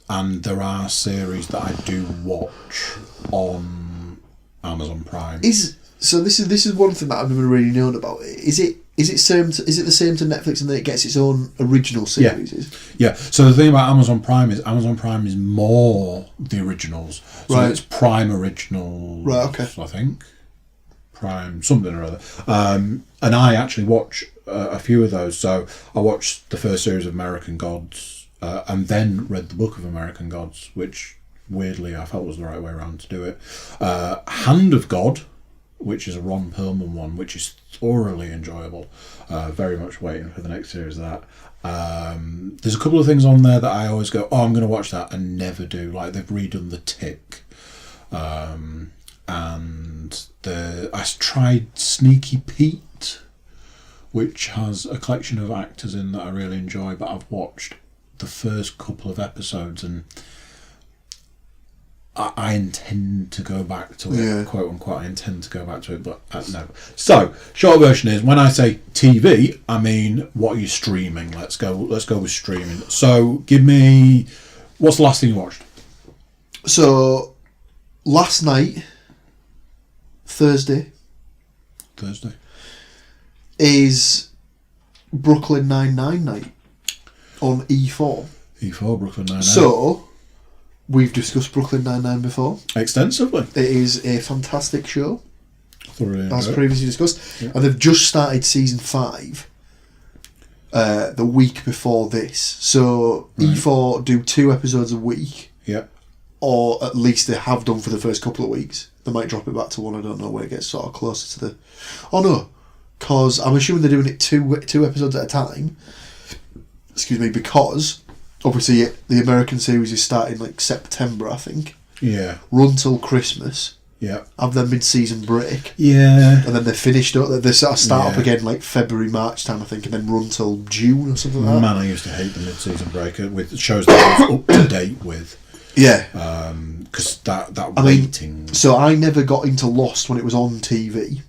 and there are series that I do watch on Amazon Prime. This is one thing that I've never really known about. Is it the same to Netflix and then it gets its own original series? Yeah. So the thing about Amazon Prime is more the originals. So it's Prime Originals. Right. Okay. I think Prime something or other. And I actually watch a few of those. So I watched the first series of American Gods, and then read the book of American Gods, which weirdly I felt was the right way around to do it. Hand of God, which is a Ron Perlman one, which is thoroughly enjoyable. Very much waiting for the next series of that. There's a couple of things on there that I always go, I'm going to watch that, and never do. Like they've redone The Tick. And I tried Sneaky Pete, which has a collection of actors in that I really enjoy, but I've watched the first couple of episodes and I intend to go back to it, quote unquote. I intend to go back to it, but no. So, short version is, when I say TV, I mean what are you streaming? Let's go with streaming. So, give me, what's the last thing you watched? So, last night, Thursday, is Brooklyn Nine-Nine night on E4. Brooklyn Nine-Nine. So, we've discussed Brooklyn Nine-Nine before. Extensively. It is a fantastic show, as previously discussed. Yeah. And they've just started season 5 the week before this. So, E4 do 2 episodes a week. Yeah. Or at least they have done for the first couple of weeks. They might drop it back to 1, I don't know, when it gets sort of closer to the... Oh no, because I'm assuming they're doing it 2 episodes at a time. Excuse me, because obviously the American series is starting like September, I think. Yeah. Run till Christmas. Yeah. Have their mid-season break. Yeah. And then they're finished up. They sort of start up again like February, March time, I think, and then run till June or something like that. Man, I used to hate the mid-season break with shows that I was up to date with. Yeah. Because that waiting... So I never got into Lost when it was on TV.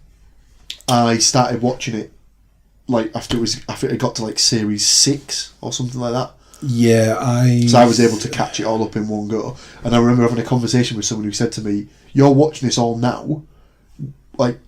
I started watching it like after it got to like series 6 or something like that. Yeah, So I was able to catch it all up in one go. And I remember having a conversation with someone who said to me, "You're watching this all now. Like,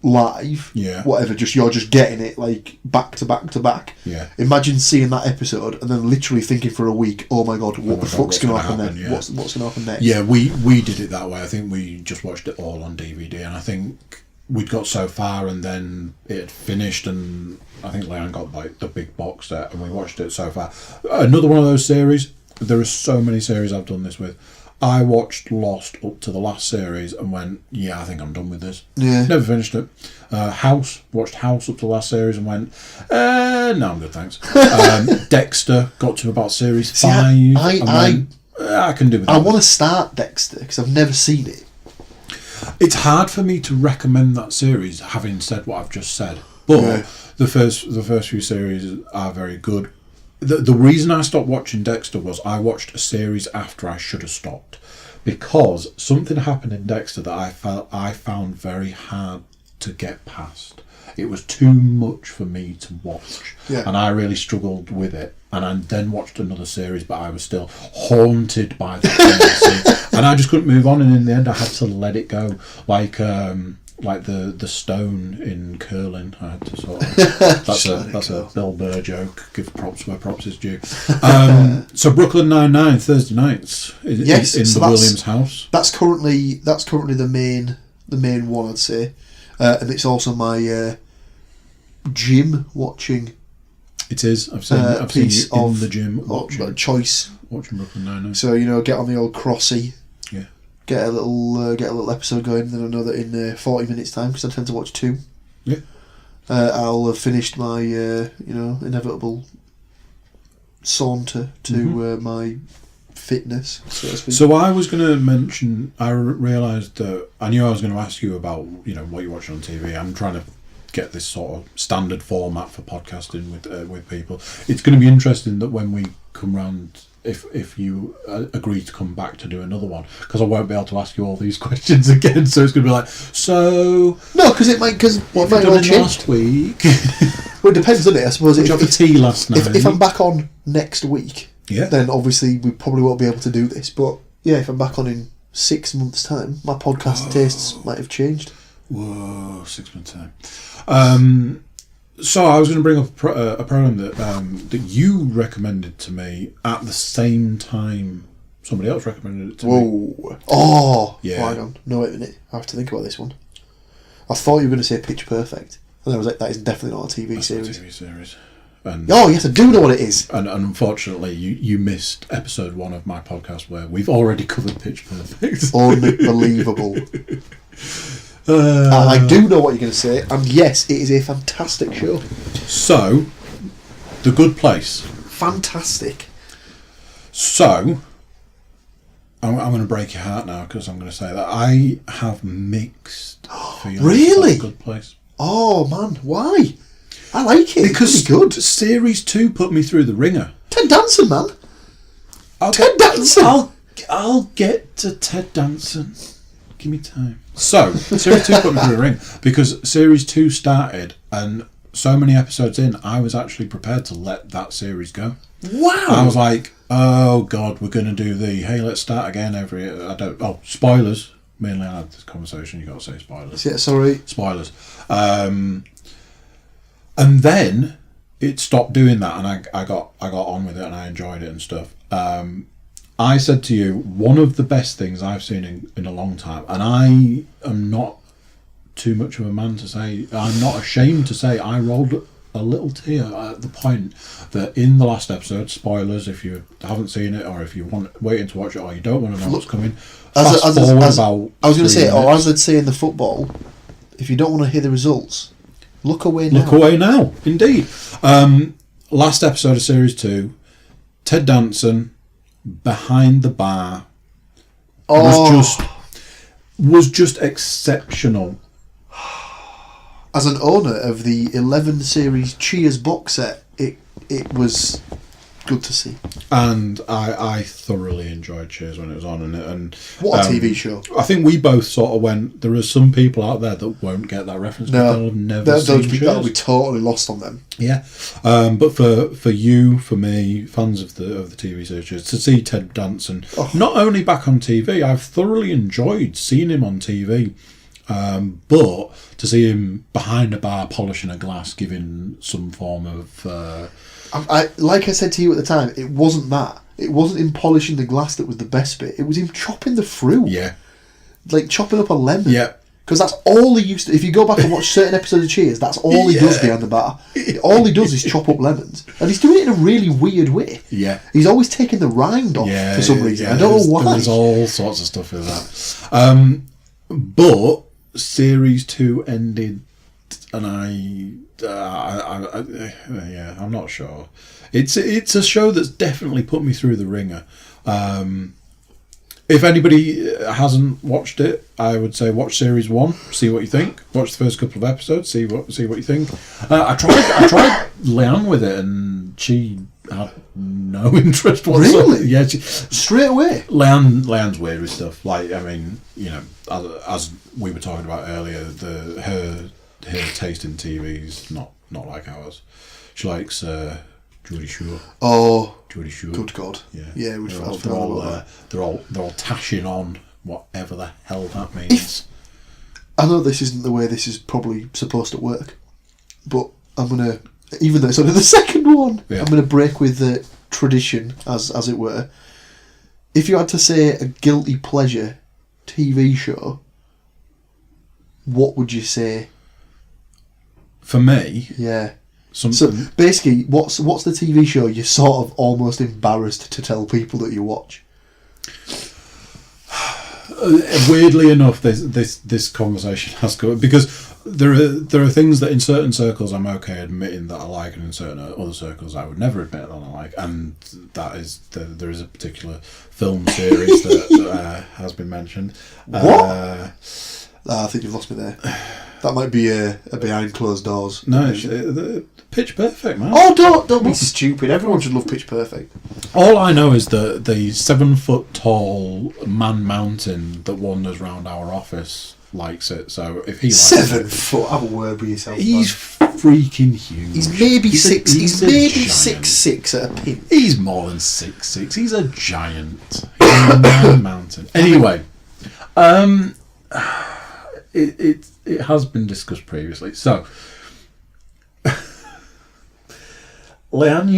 live, whatever, you're just getting it like back to back to back. Yeah. Imagine seeing that episode and then literally thinking for a week, oh my god, what the fuck's going to happen then? Yeah. What's going to happen next? Yeah, we did it that way. I think we just watched it all on DVD, and I think we'd got so far and then it had finished, and I think Leanne got like the big box set, and we watched it so far. Another one of those series. There are so many series I've done this with. I watched Lost up to the last series and went, I think I'm done with this. Yeah. Never finished it. Watched House up to the last series and went, no, I'm good, thanks. Dexter got to about series 5. I can do with that. I want to start Dexter because I've never seen it. It's hard for me to recommend that series, having said what I've just said. But the first few series are very good. The reason I stopped watching Dexter was I watched a series after I should have stopped, because something happened in Dexter that I found very hard to get past. It was too much for me to watch, and I really struggled with it. And I then watched another series, but I was still haunted by the tendency, and I just couldn't move on. And in the end, I had to let it go, like the stone in curling. I had to sort of that's a Bill Burr joke. Give props where props is due. So Brooklyn Nine-Nine Thursday nights in the Williams house. That's currently the main one, I'd say, and it's also my gym watching. It is. I've seen you in the gym watching Brooklyn Nine-Nine. So get on the old crossy. Yeah. Get a little episode going. Then I know that in 40 minutes time, because I tend to watch 2. Yeah. I'll have finished my inevitable saunter to my fitness, so to speak. So I was going to mention. I realised that I knew I was going to ask you about what you're watching on TV. I'm trying to get this sort of standard format for podcasting with people. It's going to be interesting that when we come round, if you agree to come back to do another one, because I won't be able to ask you all these questions again. So it's going to be like, no, because it might all change last week. Well, it depends, doesn't it? I suppose. Did you have a tea last night? If I'm back on next week, then obviously we probably won't be able to do this. But if I'm back on in 6 months' time, my podcast tastes might have changed. Whoa, 6 months' time. So I was going to bring up a program that you recommended to me at the same time somebody else recommended it to me. Whoa! Oh, yeah. Hang on. No, wait a minute. I have to think about this one. I thought you were going to say Pitch Perfect, and I was like, that is definitely not a TV series. A TV series. And, yes, I do know what it is. And unfortunately, you missed episode 1 of my podcast where we've already covered Pitch Perfect. Unbelievable. I do know what you're going to say, and yes, it is a fantastic show. So, The Good Place. Fantastic. So, I'm going to break your heart now, because I'm going to say that I have mixed feelings Really? about The Good Place. Oh man, why? I like it. Because it's really good. Series 2 put me through the ringer. Ted Danson, man. Ted Danson. I'll get to Ted Danson. Give me time. So, Series 2 put me through the ring, because Series 2 started, and so many episodes in, I was actually prepared to let that series go. Wow! I was like, oh God, we're going to do hey, let's start again spoilers. Me and Leanne had this conversation, you got to say spoilers. Yeah, sorry. Spoilers. And then it stopped doing that, and I got on with it, and I enjoyed it and stuff. I said to you, one of the best things I've seen in a long time, and I am not too much of a man to say, I'm not ashamed to say, I rolled a little tear at the point that in the last episode, spoilers if you haven't seen it, or if you want waiting to watch it, or you don't want to know what's coming, fast forward about. I was going to say, or as they'd say in the football, if you don't want to hear the results, look away now. Look away now, indeed. Last episode of Series 2, Ted Danson behind the bar was just exceptional. As an owner of the 11 series Cheers box set, it was good to see. And I thoroughly enjoyed Cheers when it was on. And what a TV show. I think we both sort of went, there are some people out there that won't get that reference. No, they'll have never seen Cheers. That'll be totally lost on them. Yeah. But for you, for me, fans of the TV series, to see Ted Danson not only back on TV, I've thoroughly enjoyed seeing him on TV. But to see him behind a bar polishing a glass, giving some form of... like I said to you at the time, it wasn't that. It wasn't him polishing the glass that was the best bit. It was him chopping the fruit. Yeah. Like chopping up a lemon. Yeah. Because that's all he used to... If you go back and watch certain episodes of Cheers, that's all he does behind the bar. All he does is chop up lemons. And he's doing it in a really weird way. Yeah. He's always taking the rind off for some reason. I don't know why. There's all sorts of stuff with that. But Series 2 ended, and I'm not sure. It's a show that's definitely put me through the ringer. If anybody hasn't watched it, I would say watch Series 1, see what you think. Watch the first couple of episodes, see what you think. I tried Leanne with it, and she had no interest whatsoever. Really? Yeah, straight away. Leanne's weird with stuff. Like, I mean, you know, as we were talking about earlier, her taste in TV's not like ours. She likes Geordie Shore. Oh, Geordie Shore. Good God. Yeah, they're all tashing on whatever the hell that means. I know this isn't the way this is probably supposed to work, but I'm gonna, even though it's only the second one, I'm gonna break with the tradition, as it were. If you had to say a guilty pleasure TV show, what would you say? For me, yeah. Something. So basically, what's the TV show you're sort of almost embarrassed to tell people that you watch? Weirdly enough, this conversation has gone, because there are things that in certain circles I'm okay admitting that I like, and in certain other circles I would never admit that I like, and that is there is a particular film series that has been mentioned. What? I think you've lost me there. That might be a behind closed doors. No, Pitch Perfect, man. Oh, don't be stupid. Everyone should love Pitch Perfect. All I know is that the 7-foot tall man mountain that wanders around our office likes it. So if he likes 7 foot, have a word with yourself. He's freaking huge. He's maybe six. He's maybe giant. 6'6" at a pinch. He's more than 6'6". He's a giant. He's a man mountain. Anyway, it has been discussed previously. So, Leanne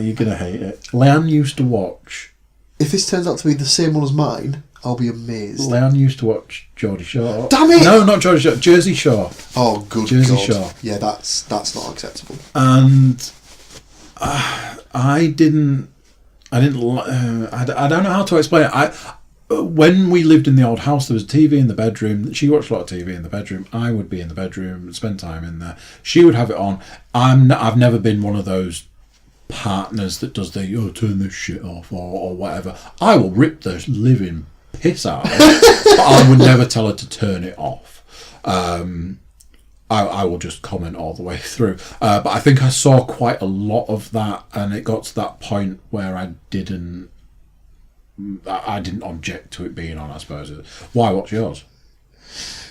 you're gonna hate it. Leanne used to watch. If this turns out to be the same one as mine, I'll be amazed. Leanne used to watch Geordie Shore. Damn it! No, not Geordie Shore. Jersey Shore. Oh, good Jersey God. Shore. Yeah, that's not acceptable. And I don't know how to explain it. When we lived in the old house, there was a TV in the bedroom. She watched a lot of TV in the bedroom. I would be in the bedroom, spend time in there. She would have it on. I've never been one of those partners that does the turn this shit off or whatever. I will rip the living piss out of it, but I would never tell her to turn it off. I will just comment all the way through. But I think I saw quite a lot of that, and it got to that point where I didn't object to it being on, I suppose. Why? What's yours?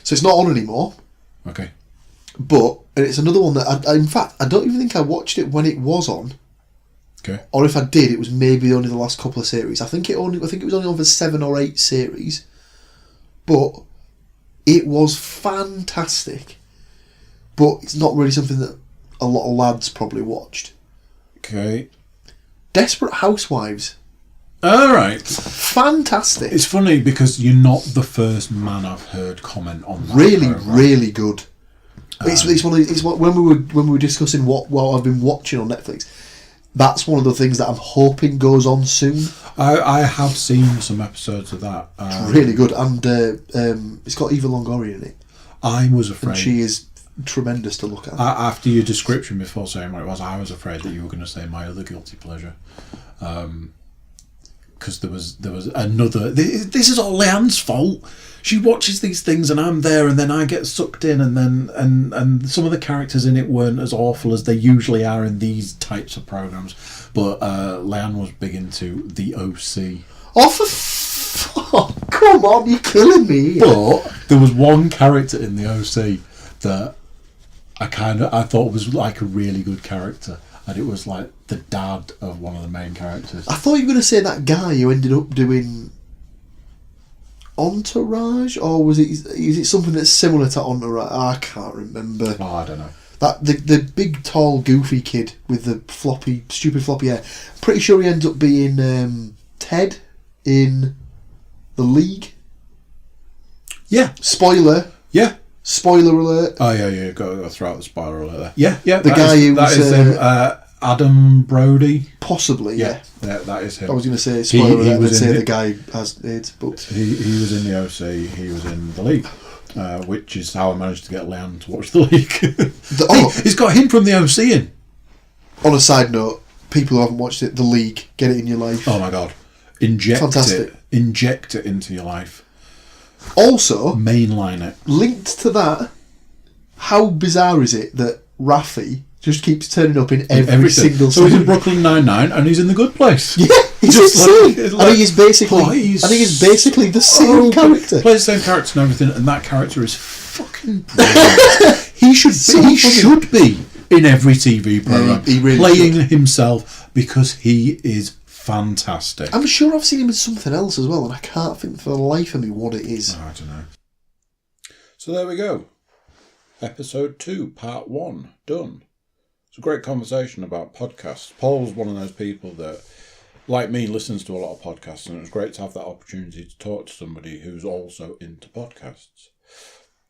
So it's not on anymore. Okay. But it's another one that in fact I don't even think I watched it when it was on. Okay. Or if I did, it was maybe only the last couple of series. I think it was only on for 7 or 8 series. But it was fantastic. But it's not really something that a lot of lads probably watched. Okay. Desperate Housewives. All right. Fantastic. It's funny because you're not the first man I've heard comment on that. Really good. It's one of the, when we were discussing what I've been watching on Netflix. That's one of the things that I'm hoping goes on soon. I have seen some episodes of that. It's really good, and it's got Eva Longoria in it. I was afraid. And she is tremendous to look at. After your description before saying what it was, I was afraid that you were going to say my other guilty pleasure. Because there was another. This is all Leanne's fault. She watches these things, and I'm there, and then I get sucked in, and then and some of the characters in it weren't as awful as they usually are in these types of programs. But Leanne was big into the OC. Oh, come on, you're killing me. But there was one character in the OC that I thought was like a really good character. And it was like the dad of one of the main characters. I thought you were going to say that guy who ended up doing Entourage, or is it something that's similar to Entourage? I can't remember. Oh, I don't know. That the big, tall, goofy kid with the stupid floppy hair. Pretty sure he ends up being Ted in The League. Yeah. Spoiler. Yeah. Spoiler alert. Oh, yeah, got to throw out the spoiler alert there. Yeah, yeah. The guy who that was... is him, Adam Brody. Possibly, yeah. That is him. I was going to say spoiler alert and say the guy has AIDS, but... He was in the OC, he was in The League, which is how I managed to get Leanne to watch The League. He's got him from the OC in. On a side note, people who haven't watched it, The League, get it in your life. Oh my God. Inject it into your life. Also, mainline it. Linked to that, how bizarre is it that Raffi just keeps turning up in every single... So he's in Brooklyn Nine-Nine and he's in The Good Place. Yeah, he's insane. I think he's basically the same character. Plays the same character and everything, and that character is fucking brilliant. He should be in every TV program, he really playing himself, because he is fantastic. I'm sure I've seen him in something else as well, and I can't think for the life of me what it is. I don't know. So there we go. Episode 2, Part 1, done. It's a great conversation about podcasts. Paul's one of those people that, like me, listens to a lot of podcasts, and it was great to have that opportunity to talk to somebody who's also into podcasts.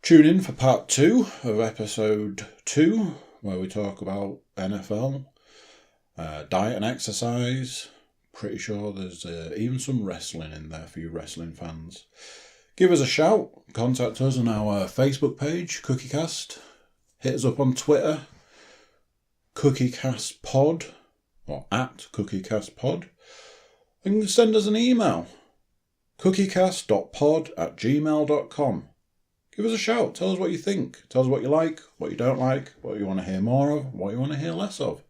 Tune in for Part 2 of Episode 2, where we talk about NFL, diet and exercise. Pretty sure there's even some wrestling in there for you wrestling fans. Give us a shout. Contact us on our Facebook page, Cookiecast. Hit us up on Twitter, CookieCastPod, or at CookieCastPod. And send us an email, cookiecast.pod@gmail.com. Give us a shout. Tell us what you think. Tell us what you like, what you don't like, what you want to hear more of, what you want to hear less of.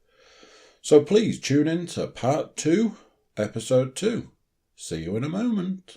So please tune in to Part 2, Episode 2. See you in a moment.